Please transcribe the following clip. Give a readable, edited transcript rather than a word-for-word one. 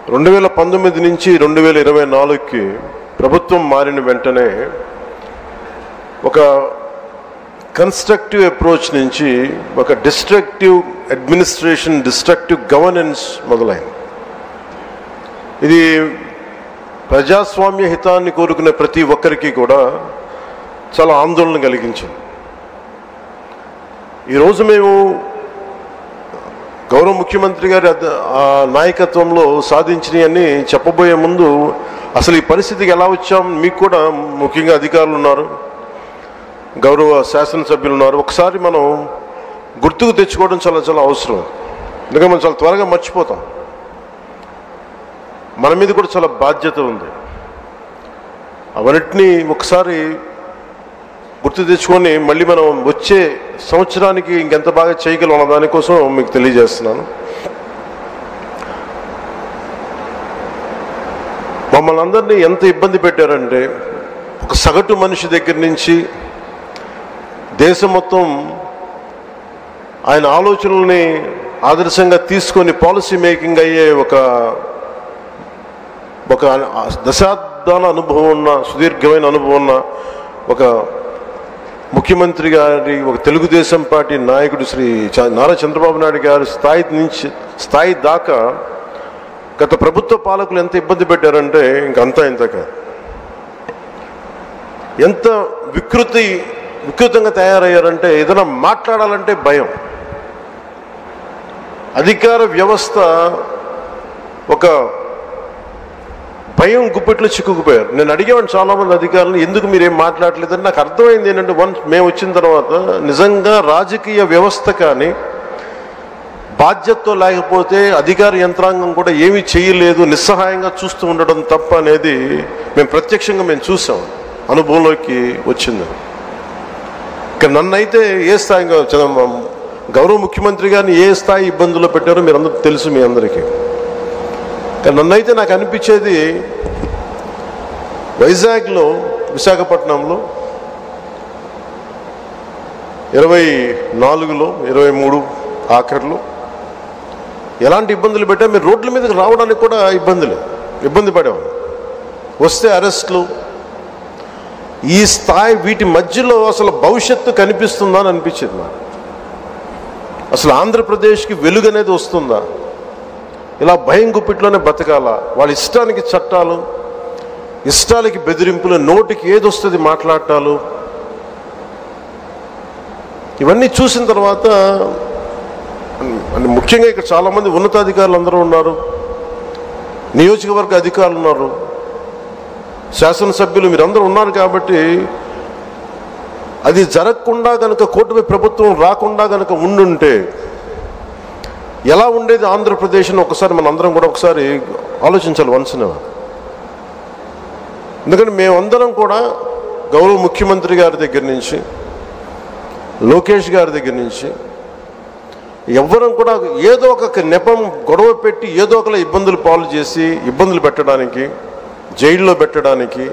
2019 నుంచి 2024కి ప్రభుత్వం మారిన వెంటనే ఒక కన్స్ట్రక్టివ్ అప్రోచ్ నుంచి ఒక డిస్ట్రక్టివ్ అడ్మినిస్ట్రేషన్, డిస్ట్రక్టివ్ గవర్నెన్స్ మొదలైంది. ఇది ప్రజాస్వామ్య హితాన్ని కోరుకునే ప్రతి ఒక్కరికి కూడా చాలా ఆందోళన కలిగించింది. ఈరోజు మేము గౌరవ ముఖ్యమంత్రి గారి నాయకత్వంలో సాధించినవన్నీ చెప్పబోయే ముందు అసలు ఈ పరిస్థితికి ఎలా వచ్చాం, మీకు కూడా ముఖ్యంగా అధికారులు ఉన్నారు, గౌరవ శాసనసభ్యులు ఉన్నారు, ఒకసారి మనం గుర్తుకు తెచ్చుకోవడం చాలా చాలా అవసరం. ఎందుకంటే మనం చాలా త్వరగా మర్చిపోతాం. మన మీద కూడా చాలా బాధ్యత ఉంది. అవన్నిటినీ ఒకసారి గుర్తు తెచ్చుకొని మళ్ళీ మనం వచ్చే సంవత్సరానికి ఇంకెంత బాగా చేయగలం అన్న దానికోసం మీకు తెలియజేస్తున్నాను. మమ్మల్ని అందరినీ ఎంత ఇబ్బంది పెట్టారంటే, ఒక సగటు మనిషి దగ్గర నుంచి దేశం మొత్తం ఆయన ఆలోచనల్ని ఆదర్శంగా తీసుకొని పాలసీ మేకింగ్ అయ్యే ఒక దశాబ్దాల అనుభవం ఉన్న, సుదీర్ఘమైన అనుభవం ఉన్న ఒక ముఖ్యమంత్రి గారి, ఒక తెలుగుదేశం పార్టీ నాయకుడు శ్రీ నారా చంద్రబాబు నాయుడు గారి స్థాయి దాకా గత ప్రభుత్వ పాలకులు ఎంత ఇబ్బంది పెట్టారంటే ఇంకంతా ఇంత కాదు. ఎంత వికృతంగా తయారయ్యారంటే ఏదైనా మాట్లాడాలంటే భయం. అధికార వ్యవస్థ ఒక భయం గుప్పెట్లో చిక్కుకుపోయారు. నేను అడిగేవాడిని చాలామంది అధికారులను, ఎందుకు మీరేం మాట్లాడలేదని. నాకు అర్థమైంది ఏంటంటే, మేము వచ్చిన తర్వాత నిజంగా రాజకీయ వ్యవస్థ కానీ బాధ్యతతో లేకపోతే అధికార యంత్రాంగం కూడా ఏమీ చేయలేదు, నిస్సహాయంగా చూస్తూ ఉండడం తప్ప అనేది మేము ప్రత్యక్షంగా చూసాం, అనుభవంలోకి వచ్చింది. ఇక నన్నైతే ఏ స్థాయిగా గౌరవ ముఖ్యమంత్రి గారిని ఏ స్థాయి ఇబ్బందుల్లో పెట్టారో మీరు అందరూ తెలుసు, మీ అందరికీ. కానీ నన్నైతే నాకు అనిపించేది, వైజాగ్లో, విశాఖపట్నంలో 24లో 23 ఆఖరిలో ఎలాంటి ఇబ్బందులు పెట్టా, మీరు రోడ్ల మీదకి రావడానికి కూడా ఇబ్బంది పడేవాళ్ళు. వస్తే అరెస్టులు. ఈ స్థాయి వీటి మధ్యలో అసలు భవిష్యత్తు కనిపిస్తుందా అని అనిపించేది నాకు. అసలు ఆంధ్రప్రదేశ్కి వెలుగు అనేది వస్తుందా? ఇలా భయం గుప్పిట్లోనే బతకాలా? వాళ్ళ ఇష్టానికి చట్టాలు, ఇష్టాలకి బెదిరింపులు, నోటికి ఏది వస్తుంది మాట్లాడటాలు, ఇవన్నీ చూసిన తర్వాత ముఖ్యంగా ఇక్కడ చాలామంది ఉన్నతాధికారులు అందరూ ఉన్నారు, నియోజకవర్గ అధికారులు ఉన్నారు, శాసనసభ్యులు మీరందరూ ఉన్నారు. కాబట్టి అది జరగకుండా కనుక, కూటమి ప్రభుత్వం రాకుండా కనుక ఉండుంటే ఎలా ఉండేది ఆంధ్రప్రదేశ్ని ఒకసారి మన అందరం కూడా ఒకసారి ఆలోచించాలి వన్స్న. ఎందుకంటే మేమందరం కూడా గౌరవ ముఖ్యమంత్రి గారి దగ్గర నుంచి, లోకేష్ గారి దగ్గర నుంచి ఎవ్వరం కూడా ఏదో ఒక నెపం గొడవ పెట్టి ఏదో ఒకలా ఇబ్బందులు పాలు చేసి, ఇబ్బందులు పెట్టడానికి, జైల్లో పెట్టడానికి,